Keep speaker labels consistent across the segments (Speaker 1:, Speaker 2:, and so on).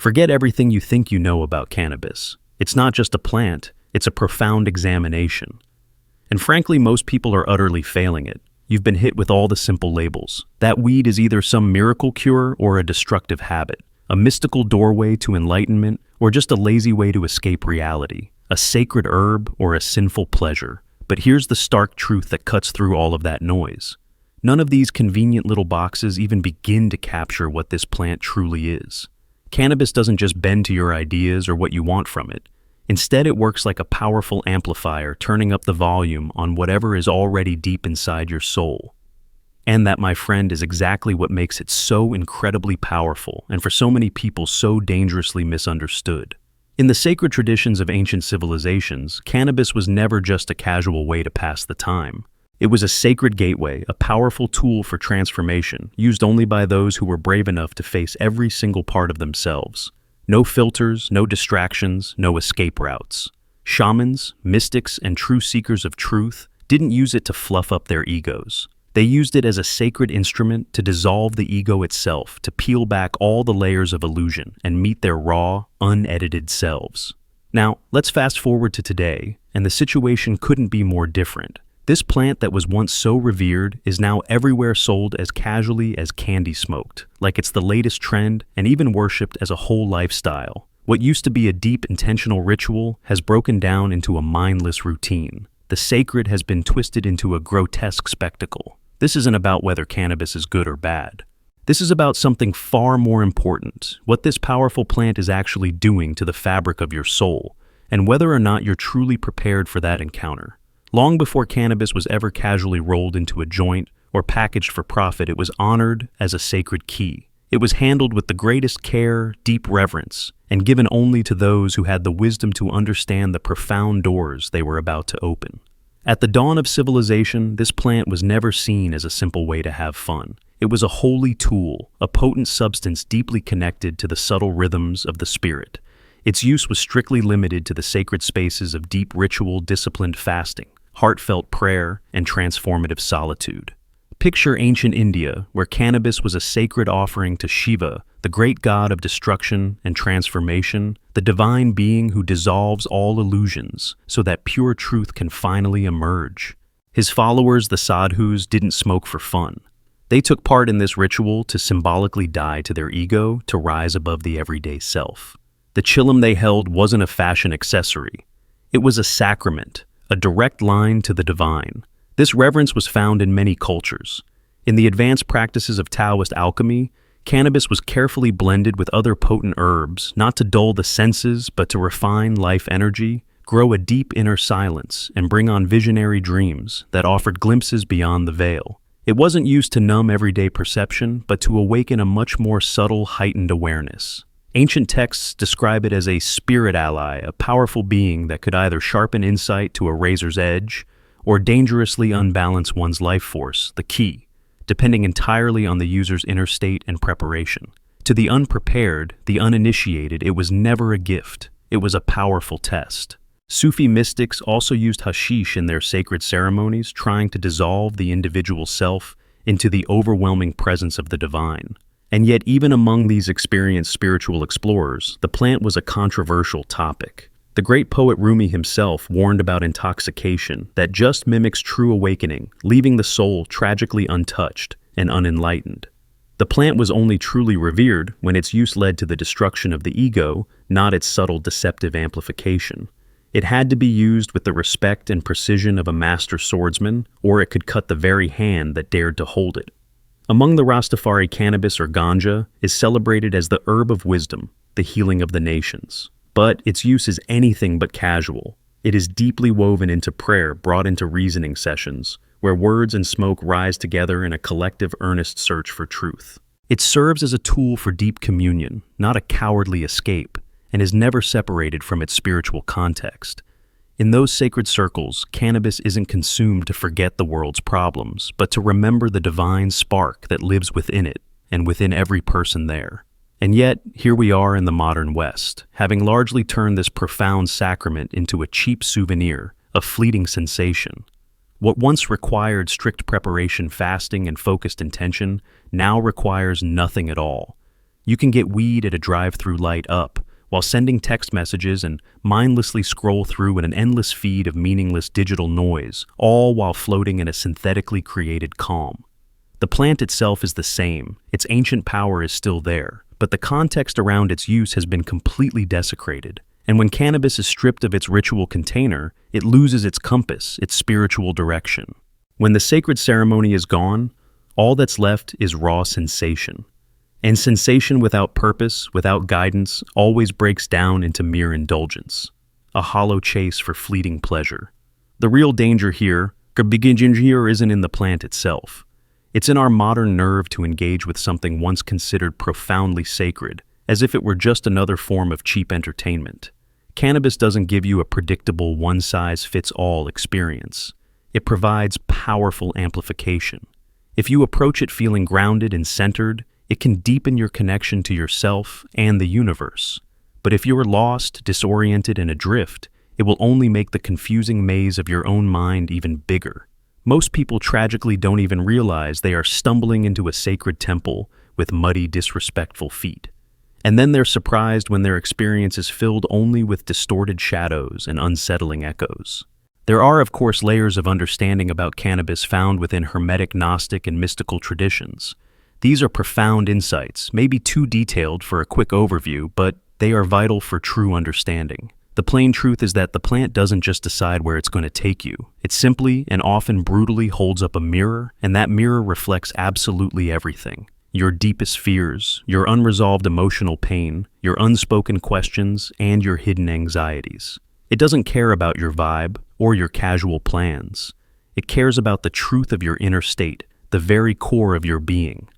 Speaker 1: Forget everything you think you know about cannabis. It's not just a plant, it's a profound examination. And frankly, most people are utterly failing it. You've been hit with all the simple labels. That weed is either some miracle cure or a destructive habit, a mystical doorway to enlightenment, or just a lazy way to escape reality, a sacred herb or a sinful pleasure. But here's the stark truth that cuts through all of that noise. None of these convenient little boxes even begin to capture what this plant truly is. Cannabis doesn't just bend to your ideas or what you want from it. Instead, it works like a powerful amplifier, turning up the volume on whatever is already deep inside your soul. And that, my friend, is exactly what makes it so incredibly powerful and for so many people so dangerously misunderstood. In the sacred traditions of ancient civilizations, cannabis was never just a casual way to pass the time. It was a sacred gateway, a powerful tool for transformation, used only by those who were brave enough to face every single part of themselves. No filters, no distractions, no escape routes. Shamans, mystics, and true seekers of truth didn't use it to fluff up their egos. They used it as a sacred instrument to dissolve the ego itself, to peel back all the layers of illusion and meet their raw, unedited selves. Now, let's fast forward to today, and the situation couldn't be more different. This plant that was once so revered is now everywhere sold as casually as candy smoked, like it's the latest trend and even worshipped as a whole lifestyle. What used to be a deep, intentional ritual has broken down into a mindless routine. The sacred has been twisted into a grotesque spectacle. This isn't about whether cannabis is good or bad. This is about something far more important, what this powerful plant is actually doing to the fabric of your soul, and whether or not you're truly prepared for that encounter. Long before cannabis was ever casually rolled into a joint or packaged for profit, it was honored as a sacred key. It was handled with the greatest care, deep reverence, and given only to those who had the wisdom to understand the profound doors they were about to open. At the dawn of civilization, this plant was never seen as a simple way to have fun. It was a holy tool, a potent substance deeply connected to the subtle rhythms of the spirit. Its use was strictly limited to the sacred spaces of deep ritual, disciplined fasting, heartfelt prayer, and transformative solitude. Picture ancient India, where cannabis was a sacred offering to Shiva, the great god of destruction and transformation, the divine being who dissolves all illusions so that pure truth can finally emerge. His followers, the sadhus, didn't smoke for fun. They took part in this ritual to symbolically die to their ego to rise above the everyday self. The chillum they held wasn't a fashion accessory. It was a sacrament, a direct line to the divine. This reverence was found in many cultures. In the advanced practices of Taoist alchemy, cannabis was carefully blended with other potent herbs, not to dull the senses, but to refine life energy, grow a deep inner silence, and bring on visionary dreams that offered glimpses beyond the veil. It wasn't used to numb everyday perception, but to awaken a much more subtle, heightened awareness. Ancient texts describe it as a spirit ally, a powerful being that could either sharpen insight to a razor's edge or dangerously unbalance one's life force, the key, depending entirely on the user's inner state and preparation. To the unprepared, the uninitiated, it was never a gift. It was a powerful test. Sufi mystics also used hashish in their sacred ceremonies, trying to dissolve the individual self into the overwhelming presence of the divine. And yet, even among these experienced spiritual explorers, the plant was a controversial topic. The great poet Rumi himself warned about intoxication that just mimics true awakening, leaving the soul tragically untouched and unenlightened. The plant was only truly revered when its use led to the destruction of the ego, not its subtle deceptive amplification. It had to be used with the respect and precision of a master swordsman, or it could cut the very hand that dared to hold it. Among the Rastafari, cannabis or ganja is celebrated as the herb of wisdom, the healing of the nations. But its use is anything but casual. It is deeply woven into prayer, brought into reasoning sessions, where words and smoke rise together in a collective earnest search for truth. It serves as a tool for deep communion, not a cowardly escape, and is never separated from its spiritual context. In those sacred circles, cannabis isn't consumed to forget the world's problems, but to remember the divine spark that lives within it and within every person there. And yet, here we are in the modern West, having largely turned this profound sacrament into a cheap souvenir, a fleeting sensation. What once required strict preparation, fasting, and focused intention now requires nothing at all. You can get weed at a drive-through light up, while sending text messages and mindlessly scroll through an endless feed of meaningless digital noise, all while floating in a synthetically created calm. The plant itself is the same, its ancient power is still there, but the context around its use has been completely desecrated. And when cannabis is stripped of its ritual container, it loses its compass, its spiritual direction. When the sacred ceremony is gone, all that's left is raw sensation. And sensation without purpose, without guidance, always breaks down into mere indulgence, a hollow chase for fleeting pleasure. The real danger here isn't in the plant itself. It's in our modern nerve to engage with something once considered profoundly sacred, as if it were just another form of cheap entertainment. Cannabis doesn't give you a predictable one-size-fits-all experience. It provides powerful amplification. If you approach it feeling grounded and centered, it can deepen your connection to yourself and the universe. But if you are lost, disoriented, and adrift, it will only make the confusing maze of your own mind even bigger. Most people tragically don't even realize they are stumbling into a sacred temple with muddy, disrespectful feet. And then they're surprised when their experience is filled only with distorted shadows and unsettling echoes. There are, of course, layers of understanding about cannabis found within Hermetic, Gnostic, and mystical traditions. These are profound insights, maybe too detailed for a quick overview, but they are vital for true understanding. The plain truth is that the plant doesn't just decide where it's going to take you. It simply and often brutally holds up a mirror, and that mirror reflects absolutely everything. Your deepest fears, your unresolved emotional pain, your unspoken questions, and your hidden anxieties. It doesn't care about your vibe or your casual plans. It cares about the truth of your inner state, the very core of your being.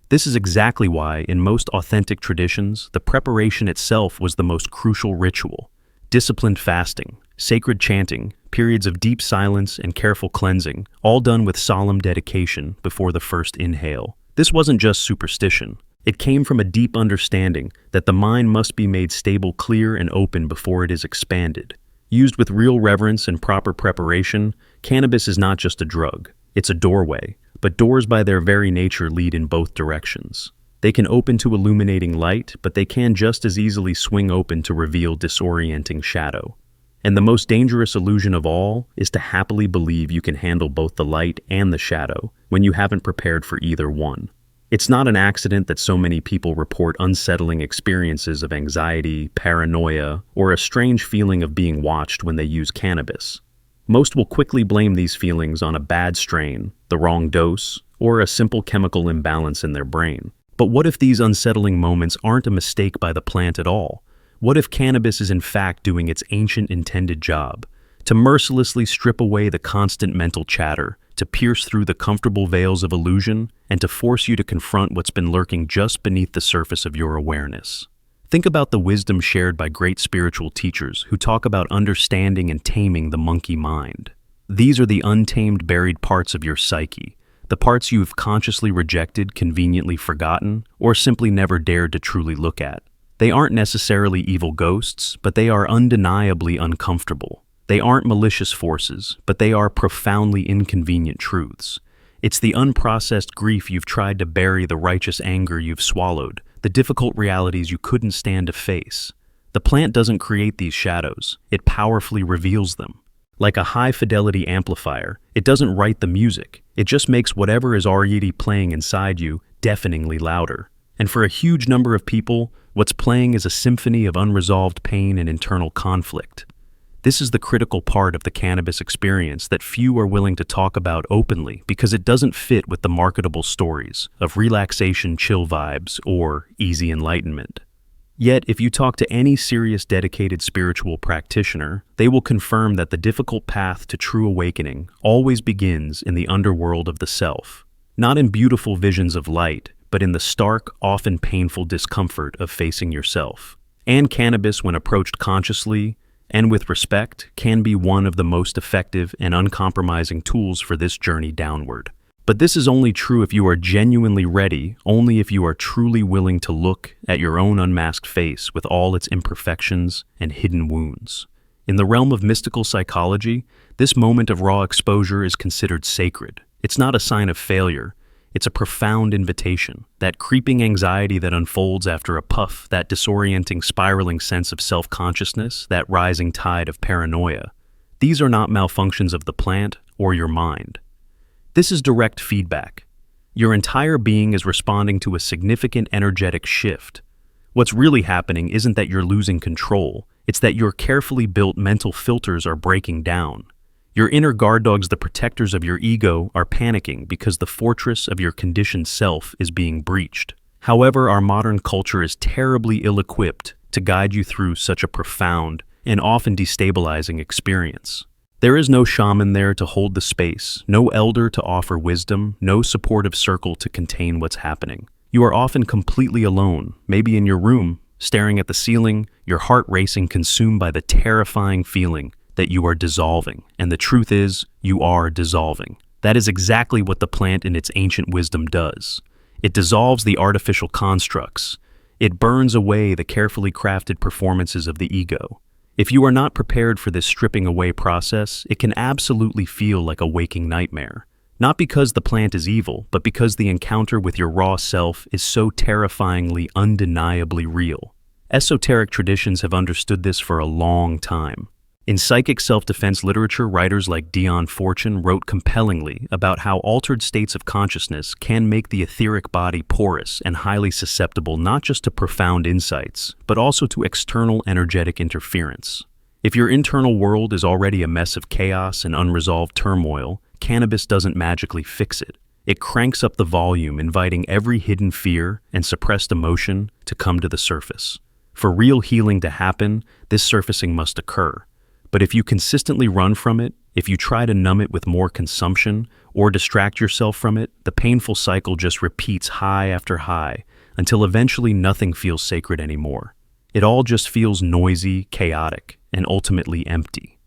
Speaker 1: This is exactly why, in most authentic traditions, the preparation itself was the most crucial ritual. Disciplined fasting, sacred chanting, periods of deep silence and careful cleansing, all done with solemn dedication before the first inhale. This wasn't just superstition. It came from a deep understanding that the mind must be made stable, clear, and open before it is expanded. Used with real reverence and proper preparation, cannabis is not just a drug. It's a doorway. But doors by their very nature lead in both directions. They can open to illuminating light, but they can just as easily swing open to reveal disorienting shadow. And the most dangerous illusion of all is to happily believe you can handle both the light and the shadow when you haven't prepared for either one. It's not an accident that so many people report unsettling experiences of anxiety, paranoia, or a strange feeling of being watched when they use cannabis. Most will quickly blame these feelings on a bad strain, the wrong dose, or a simple chemical imbalance in their brain. But what if these unsettling moments aren't a mistake by the plant at all? What if cannabis is in fact doing its ancient intended job, to mercilessly strip away the constant mental chatter, to pierce through the comfortable veils of illusion, and to force you to confront what's been lurking just beneath the surface of your awareness? Think about the wisdom shared by great spiritual teachers who talk about understanding and taming the monkey mind. These are the untamed, buried parts of your psyche, the parts you've consciously rejected, conveniently forgotten, or simply never dared to truly look at. They aren't necessarily evil ghosts, but they are undeniably uncomfortable. They aren't malicious forces, but they are profoundly inconvenient truths. It's the unprocessed grief you've tried to bury, the righteous anger you've swallowed, the difficult realities you couldn't stand to face. The plant doesn't create these shadows, it powerfully reveals them. Like a high-fidelity amplifier, it doesn't write the music, it just makes whatever is already playing inside you deafeningly louder. And for a huge number of people, what's playing is a symphony of unresolved pain and internal conflict. This is the critical part of the cannabis experience that few are willing to talk about openly because it doesn't fit with the marketable stories of relaxation, chill vibes, or easy enlightenment. Yet, if you talk to any serious, dedicated spiritual practitioner, they will confirm that the difficult path to true awakening always begins in the underworld of the self, not in beautiful visions of light, but in the stark, often painful discomfort of facing yourself. And cannabis, when approached consciously and with respect, can be one of the most effective and uncompromising tools for this journey downward. But this is only true if you are genuinely ready, only if you are truly willing to look at your own unmasked face with all its imperfections and hidden wounds. In the realm of mystical psychology, this moment of raw exposure is considered sacred. It's not a sign of failure. It's a profound invitation, that creeping anxiety that unfolds after a puff, that disorienting, spiraling sense of self-consciousness, that rising tide of paranoia. These are not malfunctions of the plant or your mind. This is direct feedback. Your entire being is responding to a significant energetic shift. What's really happening isn't that you're losing control, it's that your carefully built mental filters are breaking down. Your inner guard dogs, the protectors of your ego, are panicking because the fortress of your conditioned self is being breached. However, our modern culture is terribly ill-equipped to guide you through such a profound and often destabilizing experience. There is no shaman there to hold the space, no elder to offer wisdom, no supportive circle to contain what's happening. You are often completely alone, maybe in your room, staring at the ceiling, your heart racing, consumed by the terrifying feeling that you are dissolving. And the truth is, you are dissolving. That is exactly what the plant in its ancient wisdom does. It dissolves the artificial constructs. It burns away the carefully crafted performances of the ego. If you are not prepared for this stripping away process, it can absolutely feel like a waking nightmare. Not because the plant is evil, but because the encounter with your raw self is so terrifyingly, undeniably real. Esoteric traditions have understood this for a long time. In psychic self-defense literature, writers like Dion Fortune wrote compellingly about how altered states of consciousness can make the etheric body porous and highly susceptible not just to profound insights, but also to external energetic interference. If your internal world is already a mess of chaos and unresolved turmoil, cannabis doesn't magically fix it. It cranks up the volume, inviting every hidden fear and suppressed emotion to come to the surface. For real healing to happen, this surfacing must occur. But if you consistently run from it, if you try to numb it with more consumption or distract yourself from it, the painful cycle just repeats high after high until eventually nothing feels sacred anymore. It all just feels noisy, chaotic, and ultimately empty.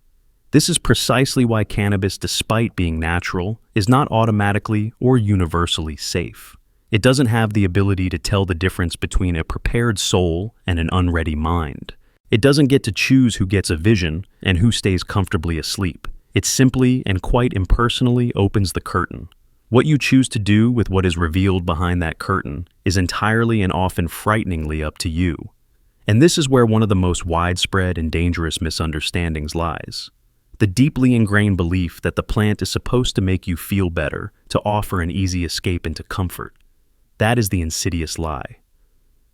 Speaker 1: This is precisely why cannabis, despite being natural, is not automatically or universally safe. It doesn't have the ability to tell the difference between a prepared soul and an unready mind. It doesn't get to choose who gets a vision and who stays comfortably asleep. It simply and quite impersonally opens the curtain. What you choose to do with what is revealed behind that curtain is entirely and often frighteningly up to you. And this is where one of the most widespread and dangerous misunderstandings lies. The deeply ingrained belief that the plant is supposed to make you feel better, to offer an easy escape into comfort. That is the insidious lie.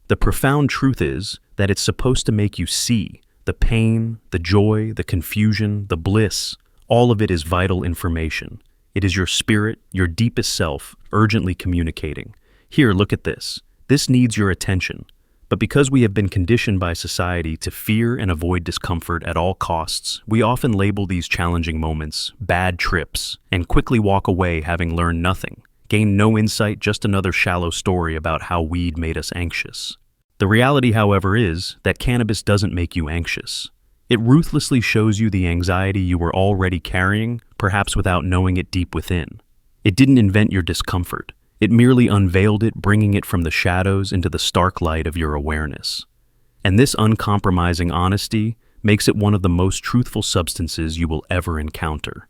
Speaker 1: The profound truth is that it's supposed to make you see the pain, the joy, the confusion, the bliss. All of it is vital information. It is your spirit, your deepest self, urgently communicating. Here, look at this. This needs your attention. But because we have been conditioned by society to fear and avoid discomfort at all costs, we often label these challenging moments bad trips and quickly walk away having learned nothing. Gain no insight, just another shallow story about how weed made us anxious. The reality, however, is that cannabis doesn't make you anxious. It ruthlessly shows you the anxiety you were already carrying, perhaps without knowing it deep within. It didn't invent your discomfort. It merely unveiled it, bringing it from the shadows into the stark light of your awareness. And this uncompromising honesty makes it one of the most truthful substances you will ever encounter.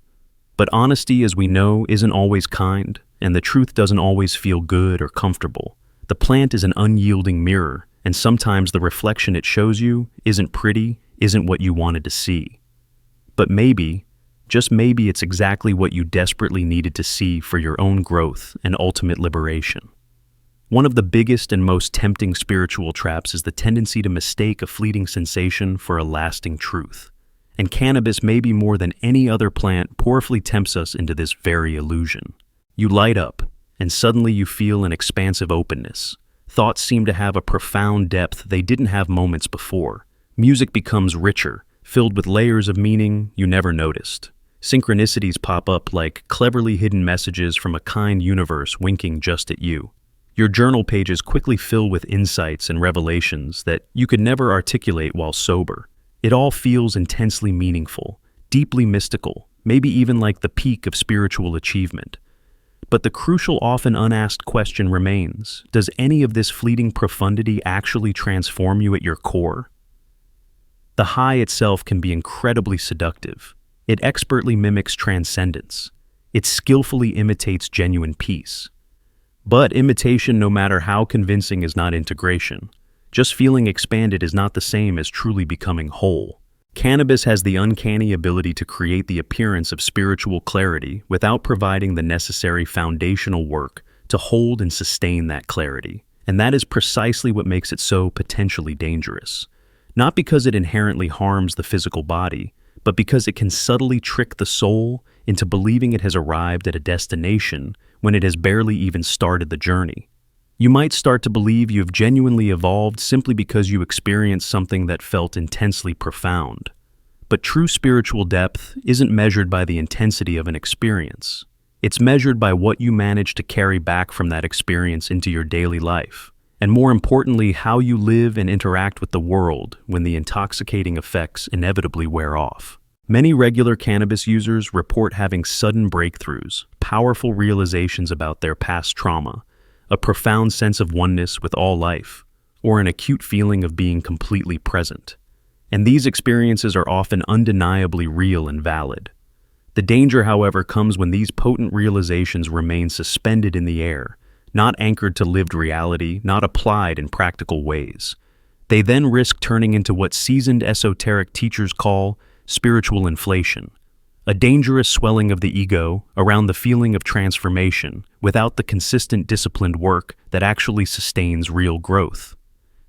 Speaker 1: But honesty, as we know, isn't always kind, and the truth doesn't always feel good or comfortable. The plant is an unyielding mirror, and sometimes the reflection it shows you isn't pretty, isn't what you wanted to see. But maybe, just maybe, it's exactly what you desperately needed to see for your own growth and ultimate liberation. One of the biggest and most tempting spiritual traps is the tendency to mistake a fleeting sensation for a lasting truth. And cannabis, maybe more than any other plant, powerfully tempts us into this very illusion. You light up, and suddenly you feel an expansive openness. Thoughts seem to have a profound depth they didn't have moments before. Music becomes richer, filled with layers of meaning you never noticed. Synchronicities pop up like cleverly hidden messages from a kind universe winking just at you. Your journal pages quickly fill with insights and revelations that you could never articulate while sober. It all feels intensely meaningful, deeply mystical, maybe even like the peak of spiritual achievement. But the crucial, often unasked question remains: does any of this fleeting profundity actually transform you at your core? The high itself can be incredibly seductive. It expertly mimics transcendence. It skillfully imitates genuine peace. But imitation, no matter how convincing, is not integration. Just feeling expanded is not the same as truly becoming whole. Cannabis has the uncanny ability to create the appearance of spiritual clarity without providing the necessary foundational work to hold and sustain that clarity. And that is precisely what makes it so potentially dangerous. Not because it inherently harms the physical body, but because it can subtly trick the soul into believing it has arrived at a destination when it has barely even started the journey. You might start to believe you have genuinely evolved simply because you experienced something that felt intensely profound. But true spiritual depth isn't measured by the intensity of an experience. It's measured by what you manage to carry back from that experience into your daily life, and more importantly, how you live and interact with the world when the intoxicating effects inevitably wear off. Many regular cannabis users report having sudden breakthroughs, powerful realizations about their past trauma, a profound sense of oneness with all life, or an acute feeling of being completely present. And these experiences are often undeniably real and valid. The danger, however, comes when these potent realizations remain suspended in the air, not anchored to lived reality, not applied in practical ways. They then risk turning into what seasoned esoteric teachers call spiritual inflation, a dangerous swelling of the ego around the feeling of transformation without the consistent disciplined work that actually sustains real growth.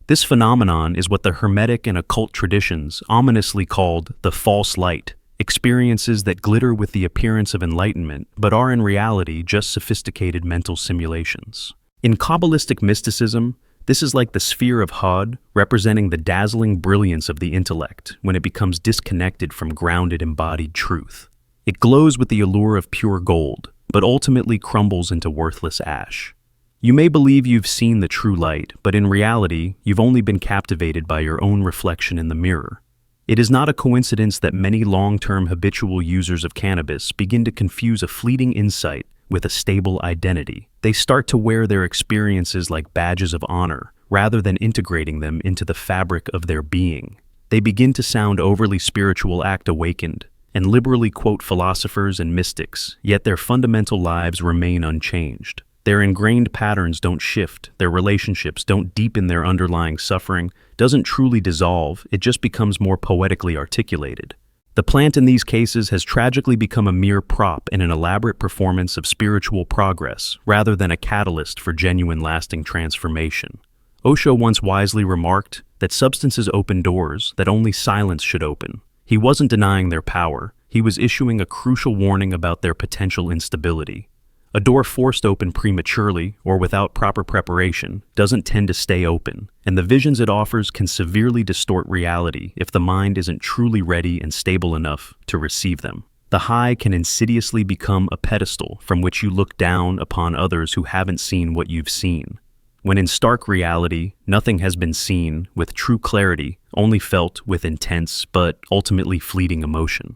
Speaker 1: This phenomenon is what the Hermetic and occult traditions ominously called the false light, experiences that glitter with the appearance of enlightenment but are in reality just sophisticated mental simulations. In Kabbalistic mysticism, this is like the sphere of Hod, representing the dazzling brilliance of the intellect when it becomes disconnected from grounded embodied truth. It glows with the allure of pure gold, but ultimately crumbles into worthless ash. You may believe you've seen the true light, but in reality, you've only been captivated by your own reflection in the mirror. It is not a coincidence that many long-term habitual users of cannabis begin to confuse a fleeting insight with a stable identity. They start to wear their experiences like badges of honor, rather than integrating them into the fabric of their being. They begin to sound overly spiritual, act awakened, and liberally quote philosophers and mystics, yet their fundamental lives remain unchanged. Their ingrained patterns don't shift, their relationships don't deepen, their underlying suffering doesn't truly dissolve, it just becomes more poetically articulated. The plant in these cases has tragically become a mere prop in an elaborate performance of spiritual progress, rather than a catalyst for genuine lasting transformation. Osho once wisely remarked that substances open doors that only silence should open. He wasn't denying their power, he was issuing a crucial warning about their potential instability. A door forced open prematurely or without proper preparation doesn't tend to stay open, and the visions it offers can severely distort reality if the mind isn't truly ready and stable enough to receive them. The high can insidiously become a pedestal from which you look down upon others who haven't seen what you've seen, when in stark reality, nothing has been seen with true clarity, only felt with intense but ultimately fleeting emotion.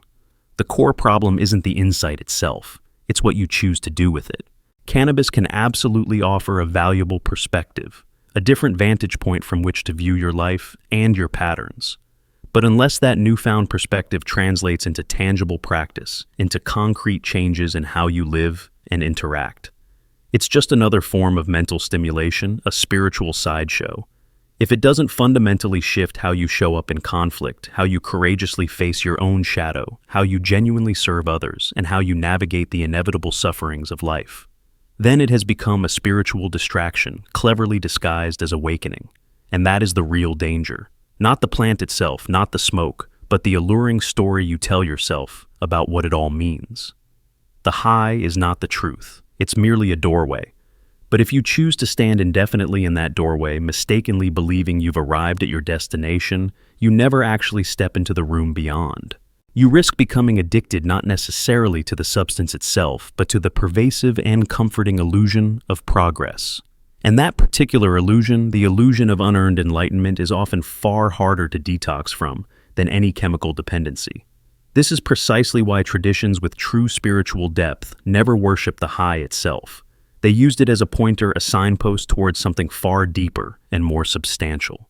Speaker 1: The core problem isn't the insight itself. It's what you choose to do with it. Cannabis can absolutely offer a valuable perspective, a different vantage point from which to view your life and your patterns. But unless that newfound perspective translates into tangible practice, into concrete changes in how you live and interact, it's just another form of mental stimulation, a spiritual sideshow. If it doesn't fundamentally shift how you show up in conflict, how you courageously face your own shadow, how you genuinely serve others, and how you navigate the inevitable sufferings of life, then it has become a spiritual distraction, cleverly disguised as awakening. And that is the real danger. Not the plant itself, not the smoke, but the alluring story you tell yourself about what it all means. The high is not the truth. It's merely a doorway. But if you choose to stand indefinitely in that doorway, mistakenly believing you've arrived at your destination, you never actually step into the room beyond. You risk becoming addicted not necessarily to the substance itself, but to the pervasive and comforting illusion of progress. And that particular illusion, the illusion of unearned enlightenment, is often far harder to detox from than any chemical dependency. This is precisely why traditions with true spiritual depth never worship the high itself. They used it as a pointer, a signpost towards something far deeper and more substantial.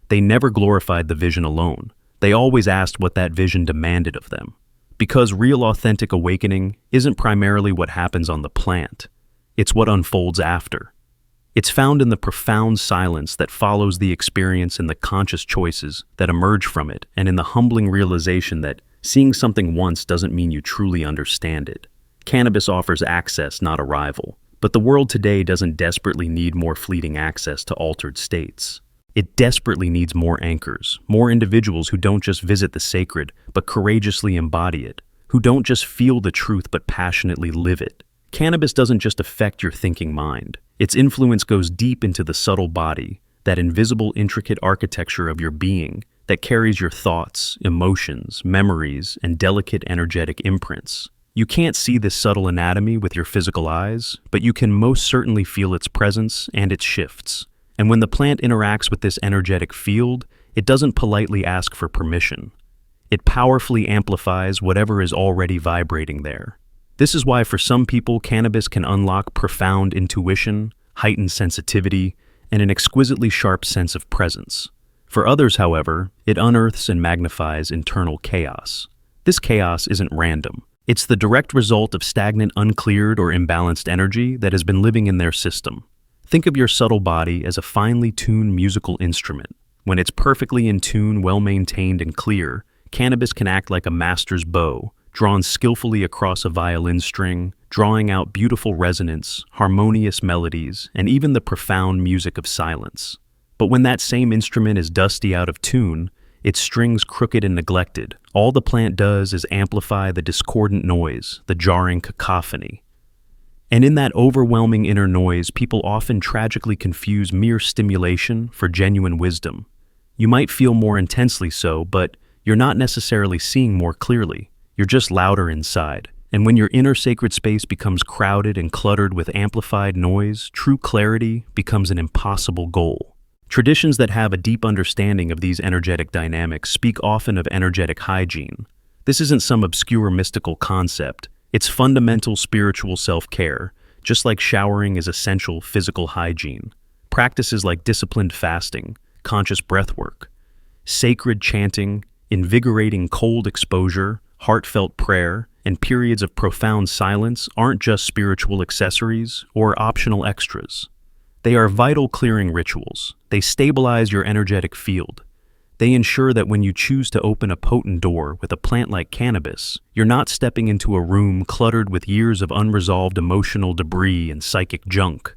Speaker 1: They never glorified the vision alone. They always asked what that vision demanded of them. Because real authentic awakening isn't primarily what happens on the plant. It's what unfolds after. It's found in the profound silence that follows the experience and the conscious choices that emerge from it, and in the humbling realization that seeing something once doesn't mean you truly understand it. Cannabis offers access, not arrival. But the world today doesn't desperately need more fleeting access to altered states. It desperately needs more anchors, more individuals who don't just visit the sacred, but courageously embody it, who don't just feel the truth, but passionately live it. Cannabis doesn't just affect your thinking mind. Its influence goes deep into the subtle body, that invisible, intricate architecture of your being that carries your thoughts, emotions, memories, and delicate energetic imprints. You can't see this subtle anatomy with your physical eyes, but you can most certainly feel its presence and its shifts. And when the plant interacts with this energetic field, it doesn't politely ask for permission. It powerfully amplifies whatever is already vibrating there. This is why for some people, cannabis can unlock profound intuition, heightened sensitivity, and an exquisitely sharp sense of presence. For others, however, it unearths and magnifies internal chaos. This chaos isn't random. It's the direct result of stagnant, uncleared, or imbalanced energy that has been living in their system. Think of your subtle body as a finely tuned musical instrument. When it's perfectly in tune, well-maintained, and clear, cannabis can act like a master's bow, drawn skillfully across a violin string, drawing out beautiful resonance, harmonious melodies, and even the profound music of silence. But when that same instrument is dusty, out of tune, its strings crooked and neglected, all the plant does is amplify the discordant noise, the jarring cacophony. And in that overwhelming inner noise, people often tragically confuse mere stimulation for genuine wisdom. You might feel more intensely so, but you're not necessarily seeing more clearly. You're just louder inside. And when your inner sacred space becomes crowded and cluttered with amplified noise, true clarity becomes an impossible goal. Traditions that have a deep understanding of these energetic dynamics speak often of energetic hygiene. This isn't some obscure mystical concept. It's fundamental spiritual self-care, just like showering is essential physical hygiene. Practices like disciplined fasting, conscious breathwork, sacred chanting, invigorating cold exposure, heartfelt prayer, and periods of profound silence aren't just spiritual accessories or optional extras. They are vital clearing rituals. They stabilize your energetic field. They ensure that when you choose to open a potent door with a plant like cannabis, you're not stepping into a room cluttered with years of unresolved emotional debris and psychic junk.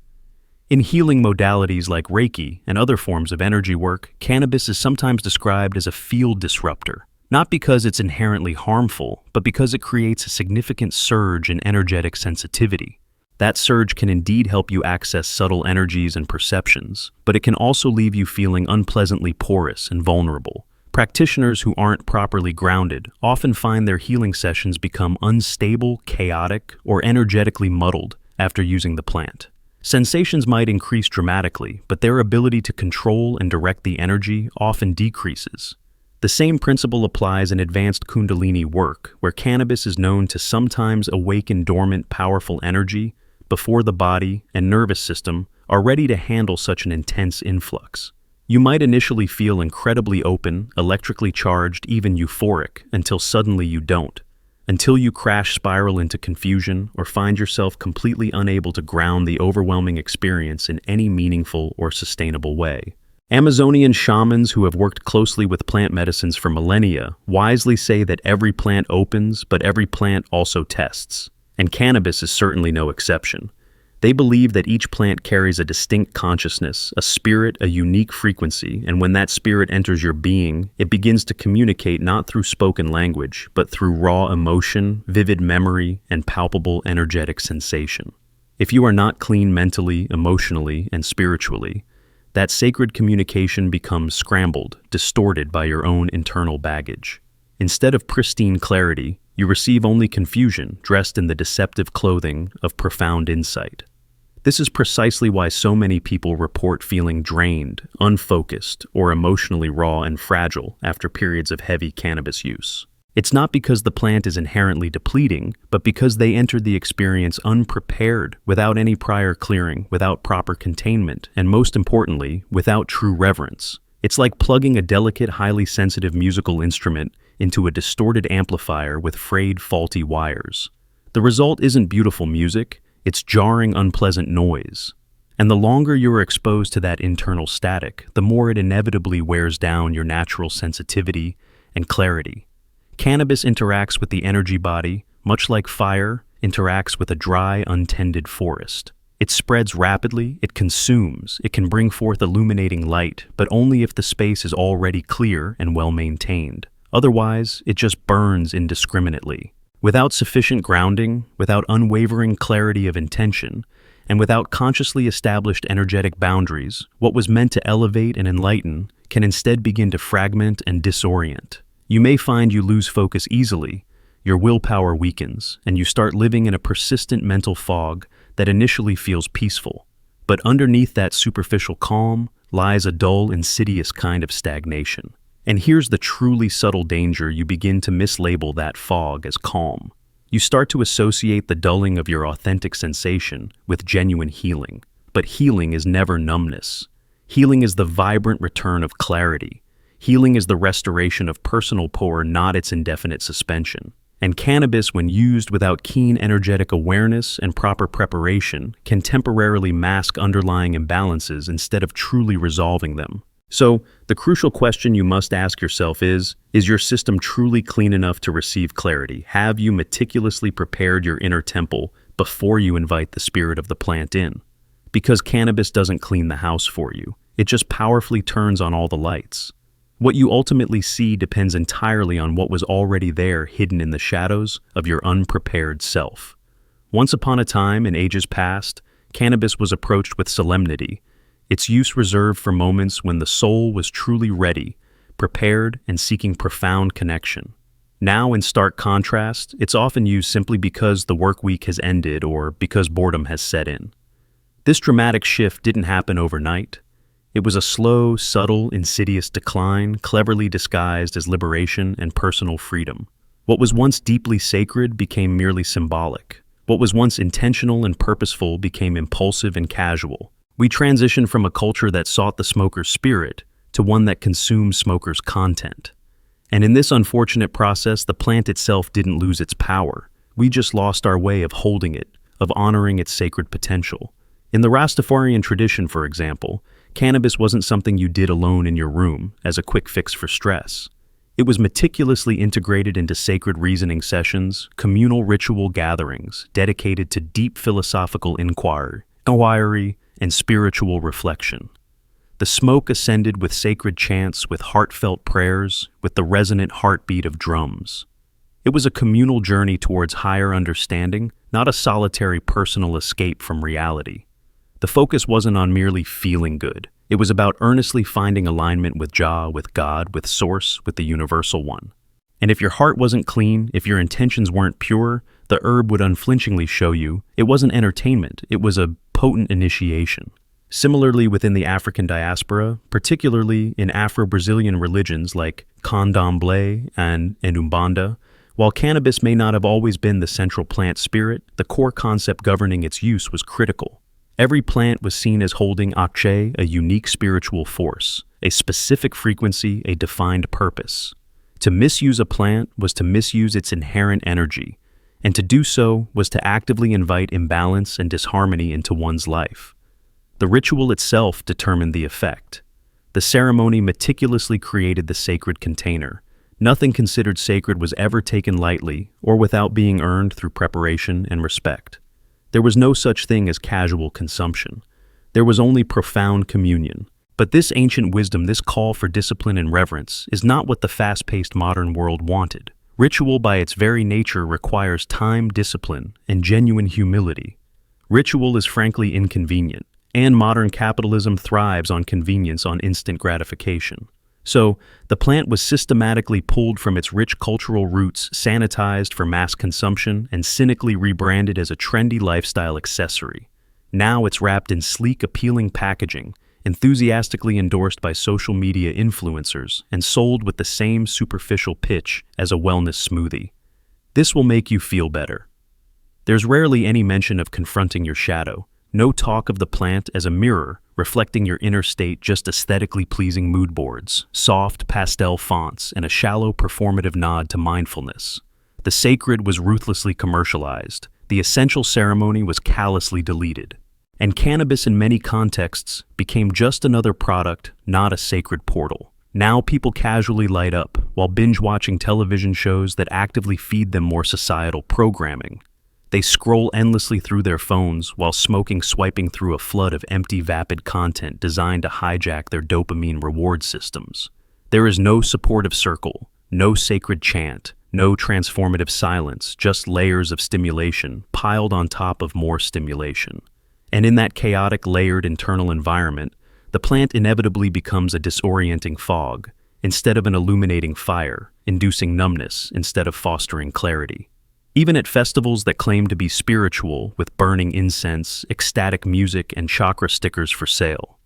Speaker 1: In healing modalities like Reiki and other forms of energy work, cannabis is sometimes described as a field disruptor, not because it's inherently harmful, but because it creates a significant surge in energetic sensitivity. That surge can indeed help you access subtle energies and perceptions, but it can also leave you feeling unpleasantly porous and vulnerable. Practitioners who aren't properly grounded often find their healing sessions become unstable, chaotic, or energetically muddled after using the plant. Sensations might increase dramatically, but their ability to control and direct the energy often decreases. The same principle applies in advanced Kundalini work, where cannabis is known to sometimes awaken dormant, powerful energy before the body and nervous system are ready to handle such an intense influx. You might initially feel incredibly open, electrically charged, even euphoric, until suddenly you don't. Until you crash spiral into confusion or find yourself completely unable to ground the overwhelming experience in any meaningful or sustainable way. Amazonian shamans who have worked closely with plant medicines for millennia wisely say that every plant opens, but every plant also tests. And cannabis is certainly no exception. They believe that each plant carries a distinct consciousness, a spirit, a unique frequency, and when that spirit enters your being, it begins to communicate not through spoken language, but through raw emotion, vivid memory, and palpable energetic sensation. If you are not clean mentally, emotionally, and spiritually, that sacred communication becomes scrambled, distorted by your own internal baggage. Instead of pristine clarity, you receive only confusion dressed in the deceptive clothing of profound insight. This is precisely why so many people report feeling drained, unfocused, or emotionally raw and fragile after periods of heavy cannabis use. It's not because the plant is inherently depleting, but because they entered the experience unprepared, without any prior clearing, without proper containment, and most importantly, without true reverence. It's like plugging a delicate, highly sensitive musical instrument into a distorted amplifier with frayed, faulty wires. The result isn't beautiful music, it's jarring, unpleasant noise. And the longer you are exposed to that internal static, the more it inevitably wears down your natural sensitivity and clarity. Cannabis interacts with the energy body, much like fire interacts with a dry, untended forest. It spreads rapidly, it consumes, it can bring forth illuminating light, but only if the space is already clear and well maintained. Otherwise, it just burns indiscriminately. Without sufficient grounding, without unwavering clarity of intention, and without consciously established energetic boundaries, what was meant to elevate and enlighten can instead begin to fragment and disorient. You may find you lose focus easily, your willpower weakens, and you start living in a persistent mental fog that initially feels peaceful. But underneath that superficial calm lies a dull, insidious kind of stagnation. And here's the truly subtle danger: you begin to mislabel that fog as calm. You start to associate the dulling of your authentic sensation with genuine healing. But healing is never numbness. Healing is the vibrant return of clarity. Healing is the restoration of personal power, not its indefinite suspension. And cannabis, when used without keen energetic awareness and proper preparation, can temporarily mask underlying imbalances instead of truly resolving them. So, the crucial question you must ask yourself is your system truly clean enough to receive clarity? Have you meticulously prepared your inner temple before you invite the spirit of the plant in? Because cannabis doesn't clean the house for you. It just powerfully turns on all the lights. What you ultimately see depends entirely on what was already there, hidden in the shadows of your unprepared self. Once upon a time, in ages past, cannabis was approached with solemnity, its use reserved for moments when the soul was truly ready, prepared, and seeking profound connection. Now, in stark contrast, it's often used simply because the work week has ended or because boredom has set in. This dramatic shift didn't happen overnight. It was a slow, subtle, insidious decline, cleverly disguised as liberation and personal freedom. What was once deeply sacred became merely symbolic. What was once intentional and purposeful became impulsive and casual. We transitioned from a culture that sought the smoker's spirit to one that consumed smokers' content. And in this unfortunate process, the plant itself didn't lose its power. We just lost our way of holding it, of honoring its sacred potential. In the Rastafarian tradition, for example, cannabis wasn't something you did alone in your room as a quick fix for stress. It was meticulously integrated into sacred reasoning sessions, communal ritual gatherings dedicated to deep philosophical inquiry, and spiritual reflection. The smoke ascended with sacred chants, with heartfelt prayers, with the resonant heartbeat of drums. It was a communal journey towards higher understanding, not a solitary personal escape from reality. The focus wasn't on merely feeling good. It was about earnestly finding alignment with Jah, with God, with Source, with the Universal One. And if your heart wasn't clean, if your intentions weren't pure, the herb would unflinchingly show you it wasn't entertainment, it was a potent initiation. Similarly, within the African diaspora, particularly in Afro-Brazilian religions like Candomblé and Umbanda, while cannabis may not have always been the central plant spirit, the core concept governing its use was critical. Every plant was seen as holding Akche, a unique spiritual force, a specific frequency, a defined purpose. To misuse a plant was to misuse its inherent energy, and to do so was to actively invite imbalance and disharmony into one's life. The ritual itself determined the effect. The ceremony meticulously created the sacred container. Nothing considered sacred was ever taken lightly or without being earned through preparation and respect. There was no such thing as casual consumption. There was only profound communion. But this ancient wisdom, this call for discipline and reverence, is not what the fast-paced modern world wanted. Ritual by its very nature requires time, discipline, and genuine humility. Ritual is frankly inconvenient, and modern capitalism thrives on convenience, on instant gratification. So, the plant was systematically pulled from its rich cultural roots, sanitized for mass consumption, and cynically rebranded as a trendy lifestyle accessory. Now it's wrapped in sleek, appealing packaging, enthusiastically endorsed by social media influencers, and sold with the same superficial pitch as a wellness smoothie. This will make you feel better. There's rarely any mention of confronting your shadow. No talk of the plant as a mirror, reflecting your inner state, just aesthetically pleasing mood boards, soft pastel fonts, and a shallow performative nod to mindfulness. The sacred was ruthlessly commercialized. The essential ceremony was callously deleted. And cannabis in many contexts became just another product, not a sacred portal. Now people casually light up while binge-watching television shows that actively feed them more societal programming. They scroll endlessly through their phones while swiping through a flood of empty, vapid content designed to hijack their dopamine reward systems. There is no supportive circle, no sacred chant, no transformative silence, just layers of stimulation piled on top of more stimulation. And in that chaotic, layered internal environment, the plant inevitably becomes a disorienting fog, instead of an illuminating fire, inducing numbness instead of fostering clarity. Even at festivals that claim to be spiritual, with burning incense, ecstatic music, and chakra stickers for sale,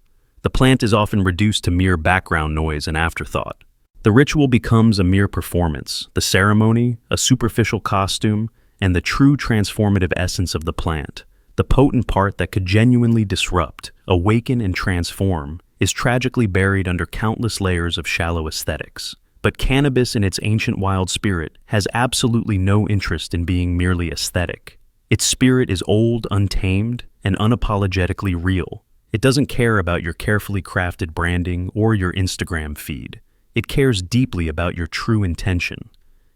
Speaker 1: the plant is often reduced to mere background noise and afterthought. The ritual becomes a mere performance, the ceremony, a superficial costume, and the true transformative essence of the plant, the potent part that could genuinely disrupt, awaken, and transform, is tragically buried under countless layers of shallow aesthetics. But cannabis in its ancient wild spirit has absolutely no interest in being merely aesthetic. Its spirit is old, untamed, and unapologetically real. It doesn't care about your carefully crafted branding or your Instagram feed. It cares deeply about your true intention.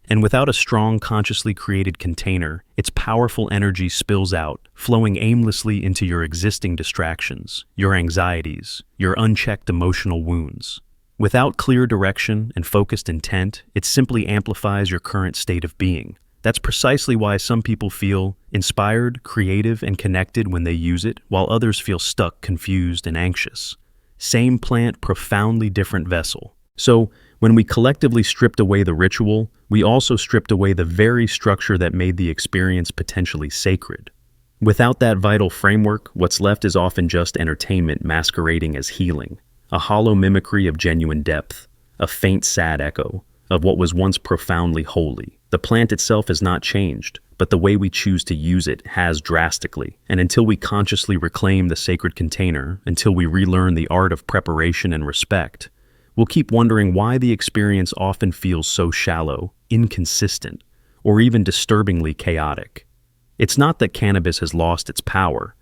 Speaker 1: And without a strong, consciously created container, its powerful energy spills out, flowing aimlessly into your existing distractions, your anxieties, your unchecked emotional wounds. Without clear direction and focused intent, it simply amplifies your current state of being. That's precisely why some people feel inspired, creative, and connected when they use it, while others feel stuck, confused, and anxious. Same plant, profoundly different vessel. So, when we collectively stripped away the ritual, we also stripped away the very structure that made the experience potentially sacred. Without that vital framework, what's left is often just entertainment masquerading as healing, a hollow mimicry of genuine depth, a faint, sad echo of what was once profoundly holy. The plant itself has not changed, but the way we choose to use it has drastically. And until we consciously reclaim the sacred container, until we relearn the art of preparation and respect, we'll keep wondering why the experience often feels so shallow, inconsistent, or even disturbingly chaotic. It's not that cannabis has lost its power.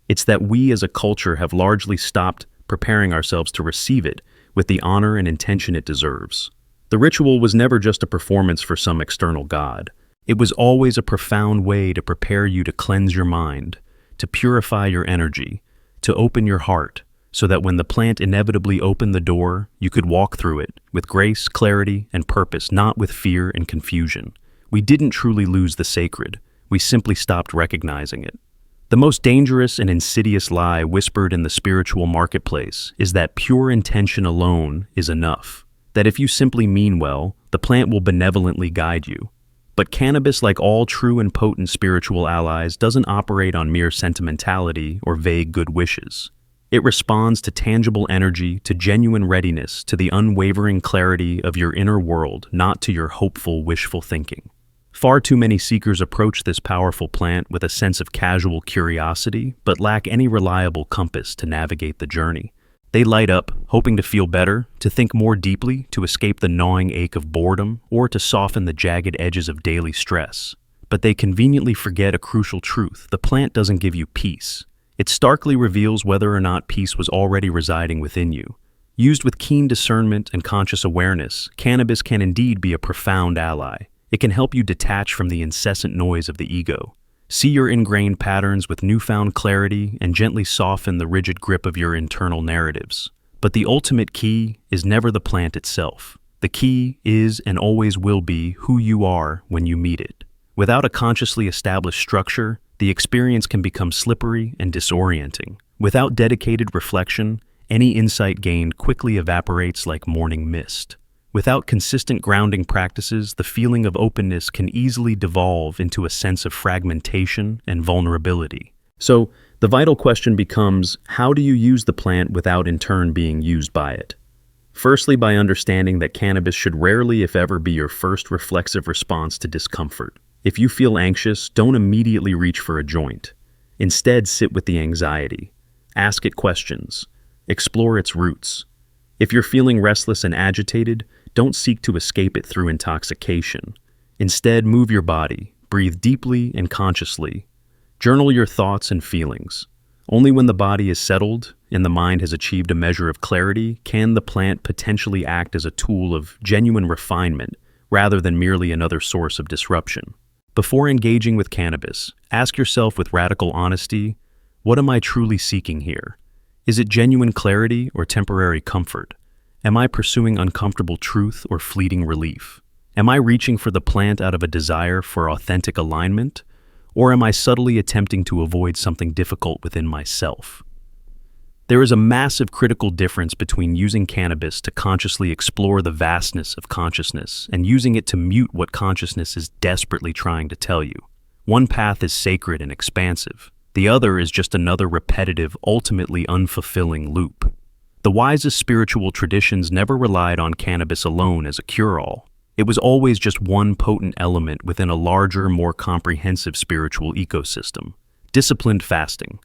Speaker 1: It's that we as a culture have largely stopped preparing ourselves to receive it with the honor and intention it deserves. The ritual was never just a performance for some external god. It was always a profound way to prepare you to cleanse your mind, to purify your energy, to open your heart, so that when the plant inevitably opened the door, you could walk through it with grace, clarity, and purpose, not with fear and confusion. We didn't truly lose the sacred. We simply stopped recognizing it. The most dangerous and insidious lie whispered in the spiritual marketplace is that pure intention alone is enough, that if you simply mean well, the plant will benevolently guide you. But cannabis, like all true and potent spiritual allies, doesn't operate on mere sentimentality or vague good wishes. It responds to tangible energy, to genuine readiness, to the unwavering clarity of your inner world, not to your hopeful, wishful thinking. Far too many seekers approach this powerful plant with a sense of casual curiosity, but lack any reliable compass to navigate the journey. They light up, hoping to feel better, to think more deeply, to escape the gnawing ache of boredom, or to soften the jagged edges of daily stress. But they conveniently forget a crucial truth: the plant doesn't give you peace. It starkly reveals whether or not peace was already residing within you. Used with keen discernment and conscious awareness, cannabis can indeed be a profound ally. It can help you detach from the incessant noise of the ego, see your ingrained patterns with newfound clarity, and gently soften the rigid grip of your internal narratives. But the ultimate key is never the plant itself. The key is and always will be who you are when you meet it. Without a consciously established structure, the experience can become slippery and disorienting. Without dedicated reflection, any insight gained quickly evaporates like morning mist. Without consistent grounding practices, the feeling of openness can easily devolve into a sense of fragmentation and vulnerability. So, the vital question becomes, how do you use the plant without in turn being used by it? Firstly, by understanding that cannabis should rarely, if ever, be your first reflexive response to discomfort. If you feel anxious, don't immediately reach for a joint. Instead, sit with the anxiety. Ask it questions. Explore its roots. If you're feeling restless and agitated, don't seek to escape it through intoxication. Instead, move your body, breathe deeply and consciously. Journal your thoughts and feelings. Only when the body is settled and the mind has achieved a measure of clarity can the plant potentially act as a tool of genuine refinement rather than merely another source of disruption. Before engaging with cannabis, ask yourself with radical honesty, what am I truly seeking here? Is it genuine clarity or temporary comfort? Am I pursuing uncomfortable truth or fleeting relief? Am I reaching for the plant out of a desire for authentic alignment? Or am I subtly attempting to avoid something difficult within myself? There is a massive critical difference between using cannabis to consciously explore the vastness of consciousness and using it to mute what consciousness is desperately trying to tell you. One path is sacred and expansive. The other is just another repetitive, ultimately unfulfilling loop. The wisest spiritual traditions never relied on cannabis alone as a cure-all. It was always just one potent element within a larger, more comprehensive spiritual ecosystem. Disciplined fasting.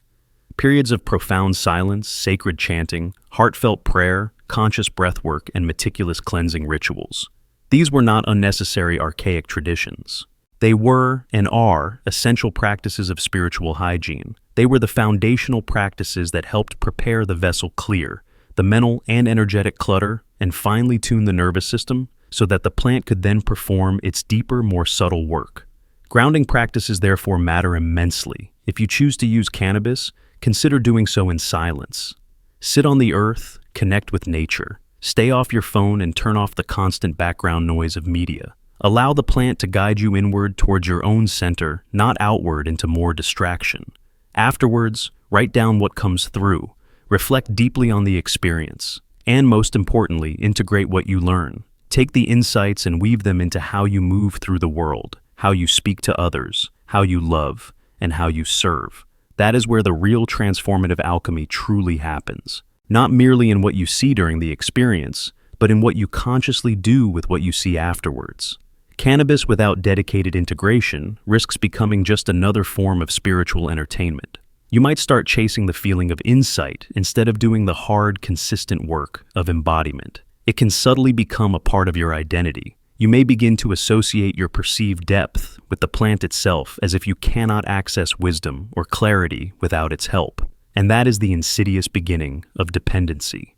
Speaker 1: Periods of profound silence, sacred chanting, heartfelt prayer, conscious breathwork, and meticulous cleansing rituals. These were not unnecessary archaic traditions. They were, and are, essential practices of spiritual hygiene. They were the foundational practices that helped prepare the vessel clear, the mental and energetic clutter, and finely tune the nervous system so that the plant could then perform its deeper, more subtle work. Grounding practices therefore matter immensely. If you choose to use cannabis, consider doing so in silence. Sit on the earth, connect with nature. Stay off your phone and turn off the constant background noise of media. Allow the plant to guide you inward towards your own center, not outward into more distraction. Afterwards, write down what comes through. Reflect deeply on the experience. And most importantly, integrate what you learn. Take the insights and weave them into how you move through the world, how you speak to others, how you love, and how you serve. That is where the real transformative alchemy truly happens. Not merely in what you see during the experience, but in what you consciously do with what you see afterwards. Cannabis without dedicated integration risks becoming just another form of spiritual entertainment. You might start chasing the feeling of insight instead of doing the hard, consistent work of embodiment. It can subtly become a part of your identity. You may begin to associate your perceived depth with the plant itself as if you cannot access wisdom or clarity without its help. And that is the insidious beginning of dependency.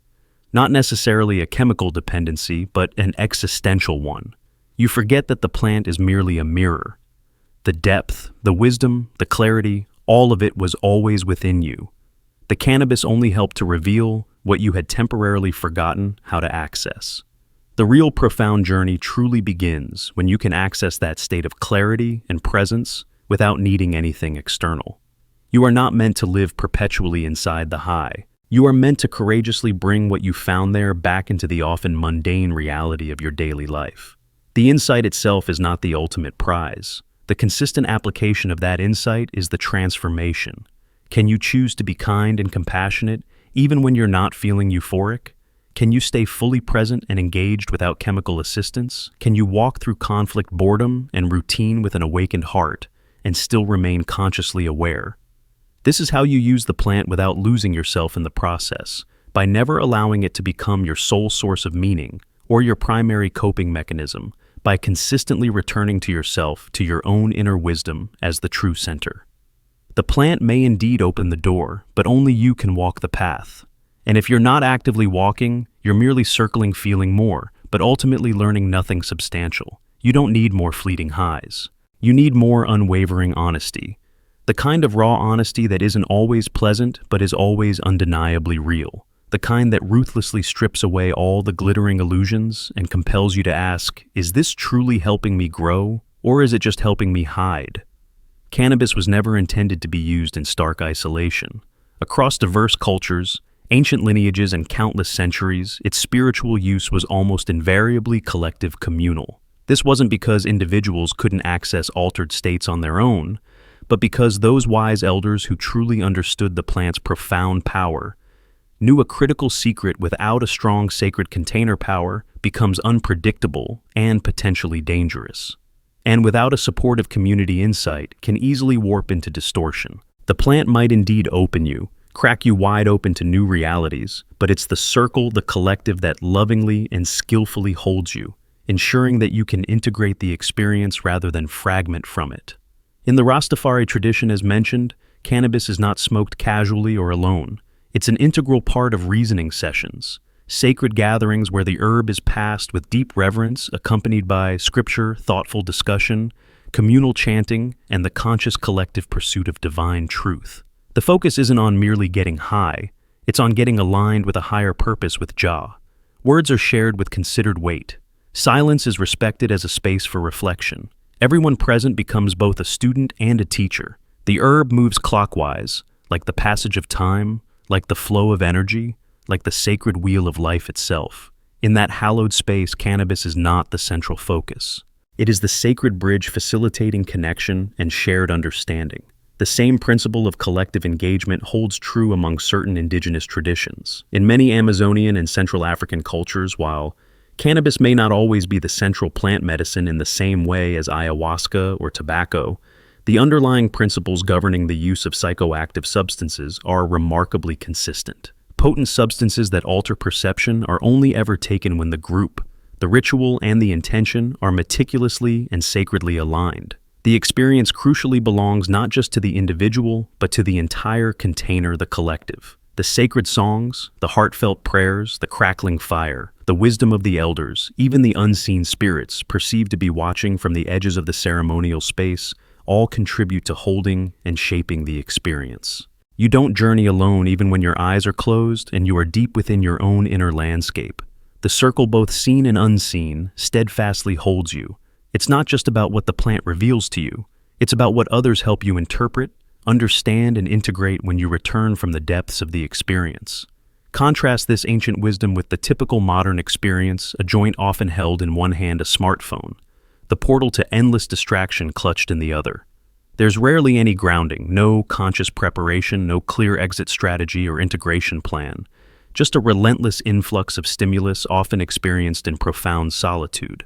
Speaker 1: Not necessarily a chemical dependency, but an existential one. You forget that the plant is merely a mirror. The depth, the wisdom, the clarity, all of it was always within you. The cannabis only helped to reveal what you had temporarily forgotten how to access. The real profound journey truly begins when you can access that state of clarity and presence without needing anything external. You are not meant to live perpetually inside the high. You are meant to courageously bring what you found there back into the often mundane reality of your daily life. The insight itself is not the ultimate prize. The consistent application of that insight is the transformation. Can you choose to be kind and compassionate even when you're not feeling euphoric? Can you stay fully present and engaged without chemical assistance? Can you walk through conflict, boredom, and routine with an awakened heart and still remain consciously aware? This is how you use the plant without losing yourself in the process, by never allowing it to become your sole source of meaning or your primary coping mechanism, by consistently returning to yourself, to your own inner wisdom as the true center. The plant may indeed open the door, but only you can walk the path. And if you're not actively walking, you're merely circling, feeling more, but ultimately learning nothing substantial. You don't need more fleeting highs. You need more unwavering honesty. The kind of raw honesty that isn't always pleasant, but is always undeniably real. The kind that ruthlessly strips away all the glittering illusions and compels you to ask, is this truly helping me grow, or is it just helping me hide? Cannabis was never intended to be used in stark isolation. Across diverse cultures, ancient lineages, and countless centuries, its spiritual use was almost invariably collective communal. This wasn't because individuals couldn't access altered states on their own, but because those wise elders who truly understood the plant's profound power knew a critical secret: without a strong sacred container power becomes unpredictable and potentially dangerous. And without a supportive community insight can easily warp into distortion. The plant might indeed open you, crack you wide open to new realities, but it's the circle, the collective, that lovingly and skillfully holds you, ensuring that you can integrate the experience rather than fragment from it. In the Rastafari tradition, as mentioned, cannabis is not smoked casually or alone. It's an integral part of reasoning sessions, sacred gatherings where the herb is passed with deep reverence, accompanied by scripture, thoughtful discussion, communal chanting, and the conscious collective pursuit of divine truth. The focus isn't on merely getting high, it's on getting aligned with a higher purpose with Jah. Words are shared with considered weight. Silence is respected as a space for reflection. Everyone present becomes both a student and a teacher. The herb moves clockwise, like the passage of time, like the flow of energy, like the sacred wheel of life itself. In that hallowed space, cannabis is not the central focus. It is the sacred bridge facilitating connection and shared understanding. The same principle of collective engagement holds true among certain indigenous traditions. In many Amazonian and Central African cultures, while cannabis may not always be the central plant medicine in the same way as ayahuasca or tobacco, the underlying principles governing the use of psychoactive substances are remarkably consistent. Potent substances that alter perception are only ever taken when the group, the ritual, and the intention are meticulously and sacredly aligned. The experience crucially belongs not just to the individual, but to the entire container, the collective. The sacred songs, the heartfelt prayers, the crackling fire, the wisdom of the elders, even the unseen spirits perceived to be watching from the edges of the ceremonial space, all contribute to holding and shaping the experience. You don't journey alone even when your eyes are closed and you are deep within your own inner landscape. The circle, both seen and unseen, steadfastly holds you. It's not just about what the plant reveals to you. It's about what others help you interpret, understand, and integrate when you return from the depths of the experience. Contrast this ancient wisdom with the typical modern experience, a joint often held in one hand, a smartphone, the portal to endless distraction clutched in the other. There's rarely any grounding, no conscious preparation, no clear exit strategy or integration plan, just a relentless influx of stimulus often experienced in profound solitude.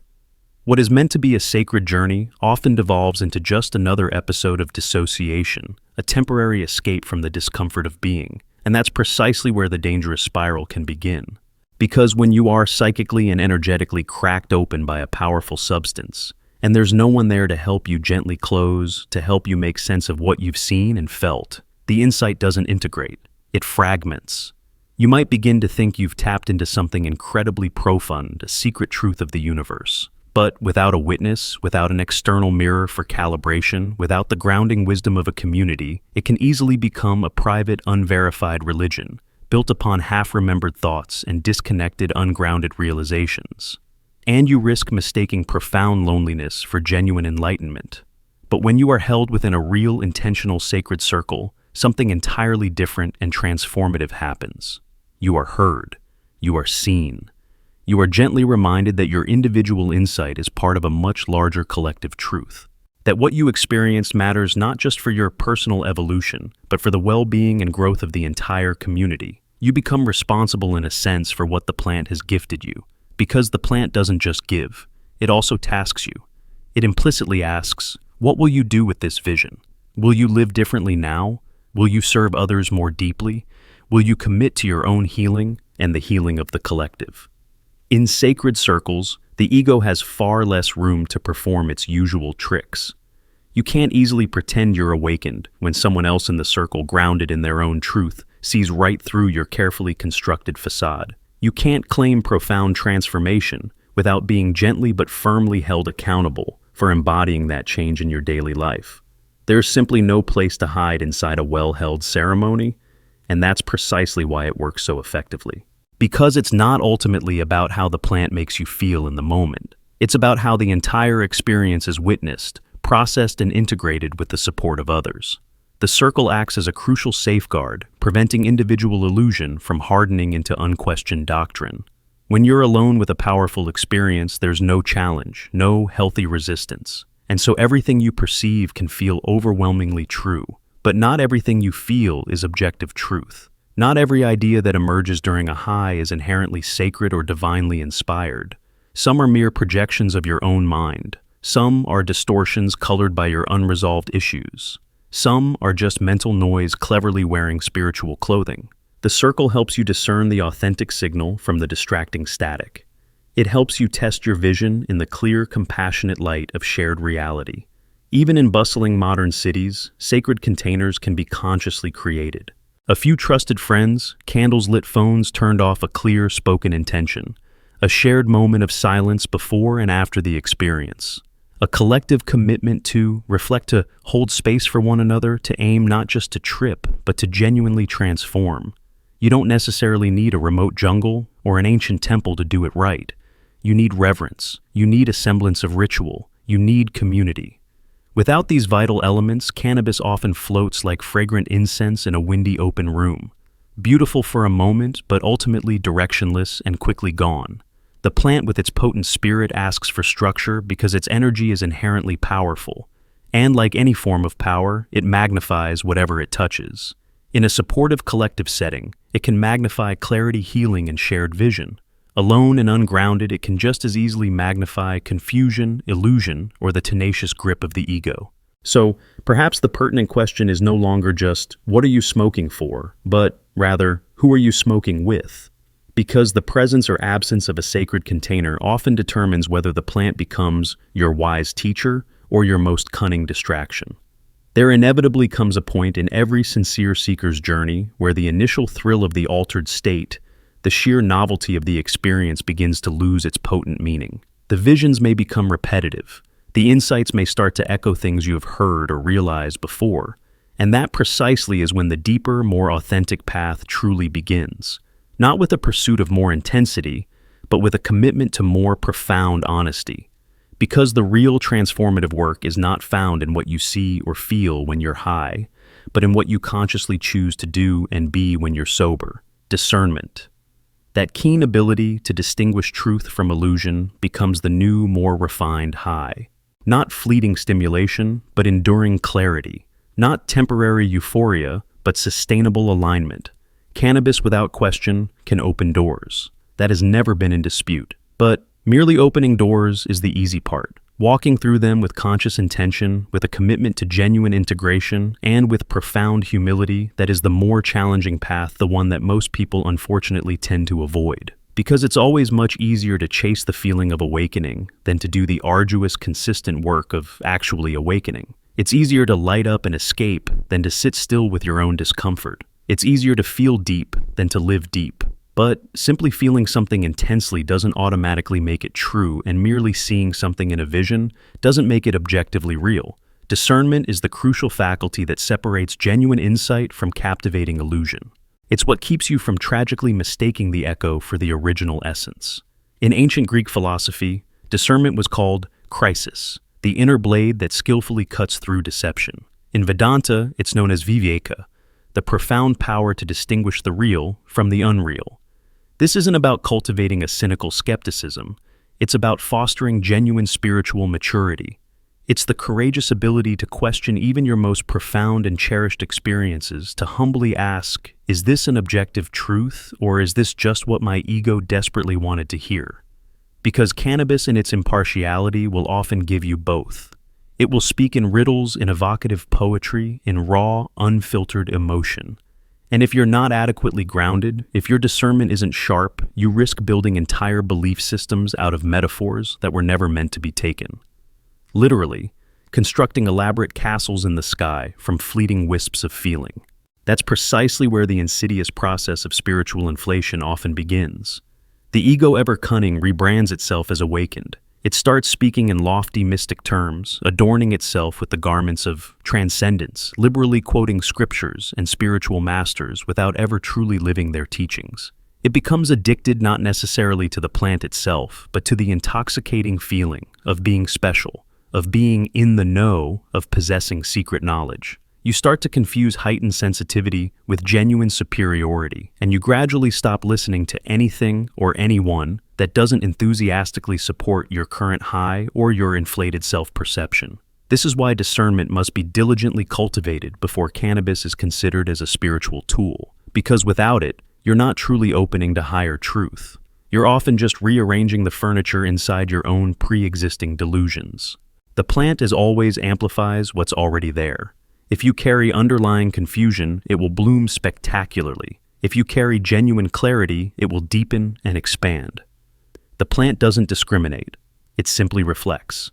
Speaker 1: What is meant to be a sacred journey often devolves into just another episode of dissociation, a temporary escape from the discomfort of being, and that's precisely where the dangerous spiral can begin. Because when you are psychically and energetically cracked open by a powerful substance, and there's no one there to help you gently close, to help you make sense of what you've seen and felt, the insight doesn't integrate, it fragments. You might begin to think you've tapped into something incredibly profound, a secret truth of the universe. But without a witness, without an external mirror for calibration, without the grounding wisdom of a community, it can easily become a private, unverified religion, built upon half-remembered thoughts and disconnected, ungrounded realizations. And you risk mistaking profound loneliness for genuine enlightenment. But when you are held within a real, intentional, sacred circle, something entirely different and transformative happens. You are heard. You are seen. You are gently reminded that your individual insight is part of a much larger collective truth. That what you experienced matters not just for your personal evolution, but for the well-being and growth of the entire community. You become responsible in a sense for what the plant has gifted you, because the plant doesn't just give, it also tasks you. It implicitly asks, what will you do with this vision? Will you live differently now? Will you serve others more deeply? Will you commit to your own healing and the healing of the collective? In sacred circles, the ego has far less room to perform its usual tricks. You can't easily pretend you're awakened when someone else in the circle, grounded in their own truth, sees right through your carefully constructed facade. You can't claim profound transformation without being gently but firmly held accountable for embodying that change in your daily life. There's simply no place to hide inside a well-held ceremony, and that's precisely why it works so effectively. Because it's not ultimately about how the plant makes you feel in the moment. It's about how the entire experience is witnessed, processed, and integrated with the support of others. The circle acts as a crucial safeguard, preventing individual illusion from hardening into unquestioned doctrine. When you're alone with a powerful experience, there's no challenge, no healthy resistance. And so everything you perceive can feel overwhelmingly true. But not everything you feel is objective truth. Not every idea that emerges during a high is inherently sacred or divinely inspired. Some are mere projections of your own mind. Some are distortions colored by your unresolved issues. Some are just mental noise cleverly wearing spiritual clothing. The circle helps you discern the authentic signal from the distracting static. It helps you test your vision in the clear, compassionate light of shared reality. Even in bustling modern cities, sacred containers can be consciously created. A few trusted friends, candles lit, phones turned off, a clear spoken intention, a shared moment of silence before and after the experience, a collective commitment to reflect, to hold space for one another, to aim not just to trip, but to genuinely transform. You don't necessarily need a remote jungle or an ancient temple to do it right. You need reverence. You need a semblance of ritual. You need community. Without these vital elements, cannabis often floats like fragrant incense in a windy open room. Beautiful for a moment, but ultimately directionless and quickly gone. The plant with its potent spirit asks for structure because its energy is inherently powerful. And like any form of power, it magnifies whatever it touches. In a supportive collective setting, it can magnify clarity, healing, and shared vision. Alone and ungrounded, it can just as easily magnify confusion, illusion, or the tenacious grip of the ego. So, perhaps the pertinent question is no longer just, what are you smoking for? But, rather, who are you smoking with? Because the presence or absence of a sacred container often determines whether the plant becomes your wise teacher or your most cunning distraction. There inevitably comes a point in every sincere seeker's journey where the initial thrill of the altered state, the sheer novelty of the experience, begins to lose its potent meaning. The visions may become repetitive. The insights may start to echo things you have heard or realized before. And that precisely is when the deeper, more authentic path truly begins. Not with a pursuit of more intensity, but with a commitment to more profound honesty. Because the real transformative work is not found in what you see or feel when you're high, but in what you consciously choose to do and be when you're sober. Discernment. That keen ability to distinguish truth from illusion becomes the new, more refined high. Not fleeting stimulation, but enduring clarity. Not temporary euphoria, but sustainable alignment. Cannabis, without question, can open doors. That has never been in dispute. But merely opening doors is the easy part. Walking through them with conscious intention, with a commitment to genuine integration, and with profound humility, that is the more challenging path, the one that most people unfortunately tend to avoid. Because it's always much easier to chase the feeling of awakening than to do the arduous, consistent work of actually awakening. It's easier to light up and escape than to sit still with your own discomfort. It's easier to feel deep than to live deep. But simply feeling something intensely doesn't automatically make it true, and merely seeing something in a vision doesn't make it objectively real. Discernment is the crucial faculty that separates genuine insight from captivating illusion. It's what keeps you from tragically mistaking the echo for the original essence. In ancient Greek philosophy, discernment was called krisis, the inner blade that skillfully cuts through deception. In Vedanta, it's known as viveka, the profound power to distinguish the real from the unreal. This isn't about cultivating a cynical skepticism. It's about fostering genuine spiritual maturity. It's the courageous ability to question even your most profound and cherished experiences, to humbly ask, is this an objective truth, or is this just what my ego desperately wanted to hear? Because cannabis in its impartiality will often give you both. It will speak in riddles, in evocative poetry, in raw, unfiltered emotion. And if you're not adequately grounded, if your discernment isn't sharp, you risk building entire belief systems out of metaphors that were never meant to be taken. Literally, constructing elaborate castles in the sky from fleeting wisps of feeling. That's precisely where the insidious process of spiritual inflation often begins. The ego, ever cunning, rebrands itself as awakened. It starts speaking in lofty mystic terms, adorning itself with the garments of transcendence, liberally quoting scriptures and spiritual masters without ever truly living their teachings. It becomes addicted not necessarily to the plant itself, but to the intoxicating feeling of being special, of being in the know, of possessing secret knowledge. You start to confuse heightened sensitivity with genuine superiority, and you gradually stop listening to anything or anyone that doesn't enthusiastically support your current high or your inflated self-perception. This is why discernment must be diligently cultivated before cannabis is considered as a spiritual tool, because without it, you're not truly opening to higher truth. You're often just rearranging the furniture inside your own pre-existing delusions. The plant as always amplifies what's already there. If you carry underlying confusion, it will bloom spectacularly. If you carry genuine clarity, it will deepen and expand. The plant doesn't discriminate. It simply reflects.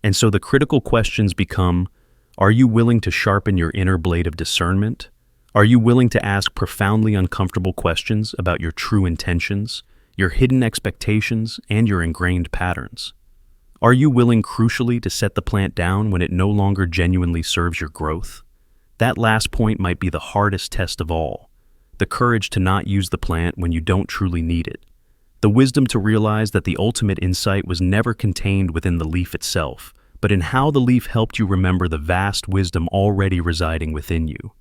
Speaker 1: And so the critical questions become, are you willing to sharpen your inner blade of discernment? Are you willing to ask profoundly uncomfortable questions about your true intentions, your hidden expectations, and your ingrained patterns? Are you willing, crucially, to set the plant down when it no longer genuinely serves your growth? That last point might be the hardest test of all, the courage to not use the plant when you don't truly need it, the wisdom to realize that the ultimate insight was never contained within the leaf itself, but in how the leaf helped you remember the vast wisdom already residing within you.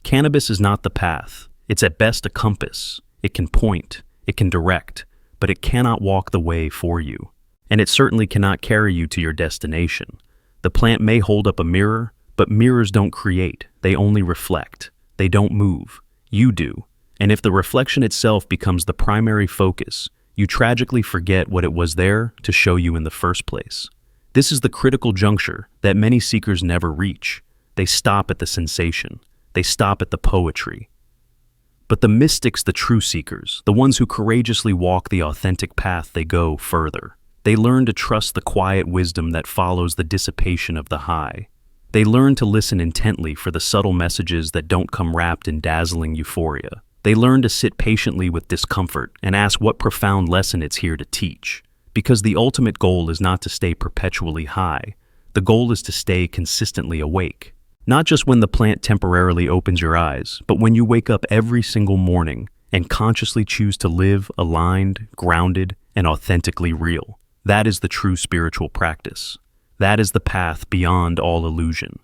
Speaker 1: Cannabis is not the path. It's at best a compass. It can point, it can direct, but it cannot walk the way for you. And it certainly cannot carry you to your destination. The plant may hold up a mirror, but mirrors don't create, they only reflect. They don't move. You do. And if the reflection itself becomes the primary focus, you tragically forget what it was there to show you in the first place. This is the critical juncture that many seekers never reach. They stop at the sensation. They stop at the poetry. But the mystics, the true seekers, the ones who courageously walk the authentic path, they go further. They learn to trust the quiet wisdom that follows the dissipation of the high. They learn to listen intently for the subtle messages that don't come wrapped in dazzling euphoria. They learn to sit patiently with discomfort and ask what profound lesson it's here to teach. Because the ultimate goal is not to stay perpetually high. The goal is to stay consistently awake. Not just when the plant temporarily opens your eyes, but when you wake up every single morning and consciously choose to live aligned, grounded, and authentically real. That is the true spiritual practice. That is the path beyond all illusion.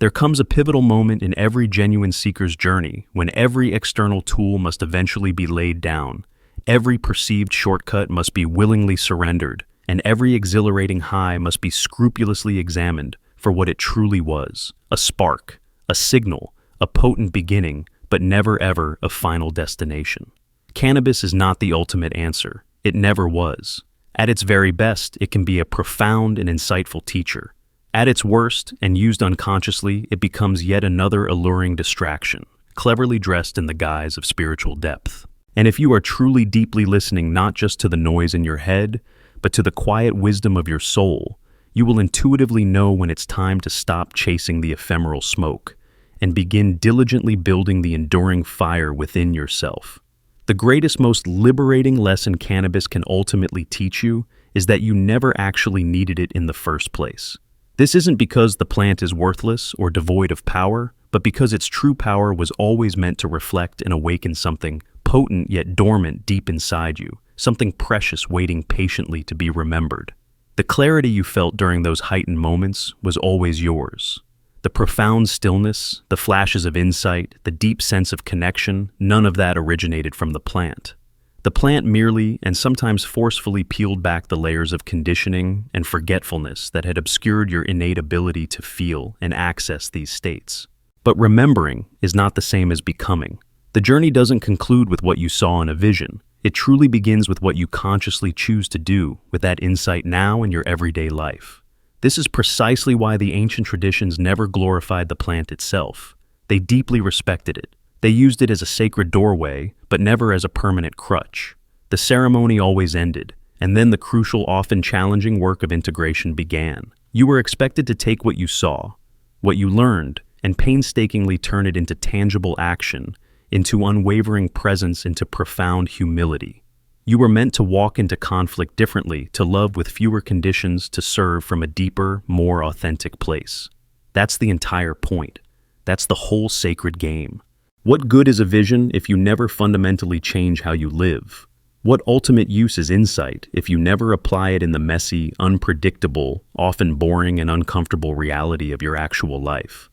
Speaker 1: There comes a pivotal moment in every genuine seeker's journey when every external tool must eventually be laid down, every perceived shortcut must be willingly surrendered, and every exhilarating high must be scrupulously examined for what it truly was, a spark, a signal, a potent beginning, but never ever a final destination. Cannabis is not the ultimate answer. It never was. At its very best, it can be a profound and insightful teacher. At its worst, and used unconsciously, it becomes yet another alluring distraction, cleverly dressed in the guise of spiritual depth. And if you are truly deeply listening not just to the noise in your head, but to the quiet wisdom of your soul, you will intuitively know when it's time to stop chasing the ephemeral smoke and begin diligently building the enduring fire within yourself. The greatest, most liberating lesson cannabis can ultimately teach you is that you never actually needed it in the first place. This isn't because the plant is worthless or devoid of power, but because its true power was always meant to reflect and awaken something potent yet dormant deep inside you, something precious waiting patiently to be remembered. The clarity you felt during those heightened moments was always yours. The profound stillness, the flashes of insight, the deep sense of connection, none of that originated from the plant. The plant merely and sometimes forcefully peeled back the layers of conditioning and forgetfulness that had obscured your innate ability to feel and access these states. But remembering is not the same as becoming. The journey doesn't conclude with what you saw in a vision. It truly begins with what you consciously choose to do with that insight now in your everyday life. This is precisely why the ancient traditions never glorified the plant itself. They deeply respected it. They used it as a sacred doorway, but never as a permanent crutch. The ceremony always ended, and then the crucial, often challenging work of integration began. You were expected to take what you saw, what you learned, and painstakingly turn it into tangible action, into unwavering presence, into profound humility. You were meant to walk into conflict differently, to love with fewer conditions, to serve from a deeper, more authentic place. That's the entire point. That's the whole sacred game. What good is a vision if you never fundamentally change how you live? What ultimate use is insight if you never apply it in the messy, unpredictable, often boring and uncomfortable reality of your actual life?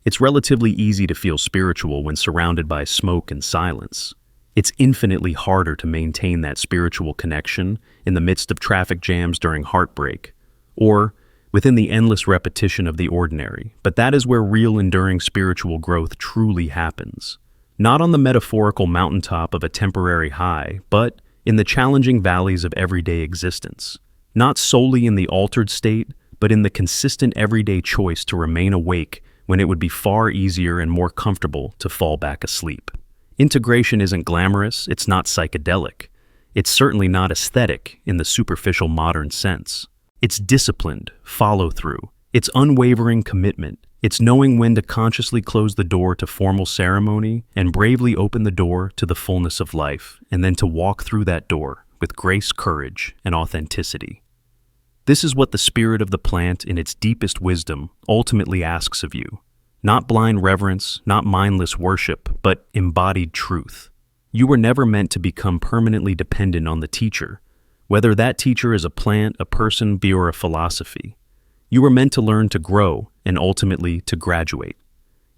Speaker 1: It's relatively easy to feel spiritual when surrounded by smoke and silence. It's infinitely harder to maintain that spiritual connection in the midst of traffic jams during heartbreak, or within the endless repetition of the ordinary. But that is where real enduring spiritual growth truly happens. Not on the metaphorical mountaintop of a temporary high, but in the challenging valleys of everyday existence. Not solely in the altered state, but in the consistent everyday choice to remain awake when it would be far easier and more comfortable to fall back asleep. Integration isn't glamorous, it's not psychedelic. It's certainly not aesthetic in the superficial modern sense. It's disciplined follow-through. It's unwavering commitment. It's knowing when to consciously close the door to formal ceremony and bravely open the door to the fullness of life, and then to walk through that door with grace, courage, and authenticity. This is what the spirit of the plant, in its deepest wisdom, ultimately asks of you. Not blind reverence, not mindless worship, but embodied truth. You were never meant to become permanently dependent on the teacher, whether that teacher is a plant, a person, or a philosophy. You were meant to learn to grow and ultimately to graduate.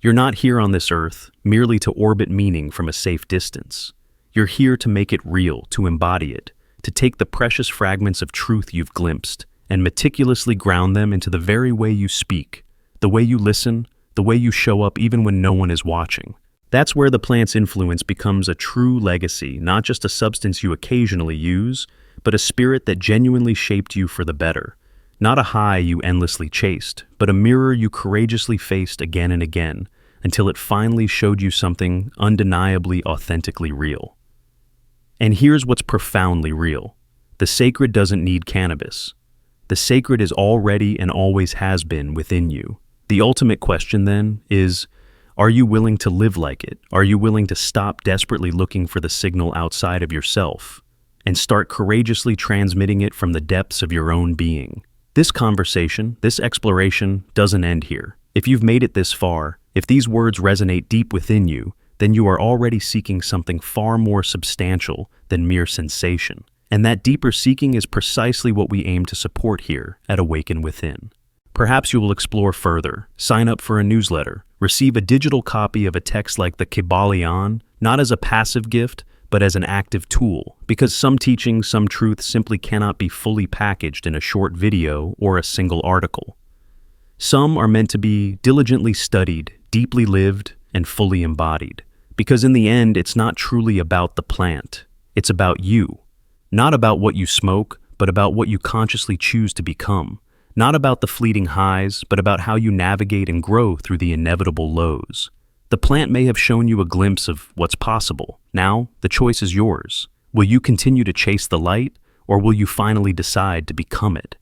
Speaker 1: You're not here on this earth merely to orbit meaning from a safe distance. You're here to make it real, to embody it, to take the precious fragments of truth you've glimpsed and meticulously ground them into the very way you speak, the way you listen, the way you show up even when no one is watching. That's where the plant's influence becomes a true legacy, not just a substance you occasionally use, but a spirit that genuinely shaped you for the better. Not a high you endlessly chased, but a mirror you courageously faced again and again, until it finally showed you something undeniably, authentically real. And here's what's profoundly real. The sacred doesn't need cannabis. The sacred is already and always has been within you. The ultimate question then is, are you willing to live like it? Are you willing to stop desperately looking for the signal outside of yourself and start courageously transmitting it from the depths of your own being? This conversation, this exploration, doesn't end here. If you've made it this far, if these words resonate deep within you, then you are already seeking something far more substantial than mere sensation. And that deeper seeking is precisely what we aim to support here at Awaken Within. Perhaps you will explore further, sign up for a newsletter, receive a digital copy of a text like the Kybalion, not as a passive gift, but as an active tool, because some teachings, some truths simply cannot be fully packaged in a short video or a single article. Some are meant to be diligently studied, deeply lived, and fully embodied, because in the end, it's not truly about the plant. It's about you. Not about what you smoke, but about what you consciously choose to become. Not about the fleeting highs, but about how you navigate and grow through the inevitable lows. The plant may have shown you a glimpse of what's possible. Now, the choice is yours. Will you continue to chase the light, or will you finally decide to become it?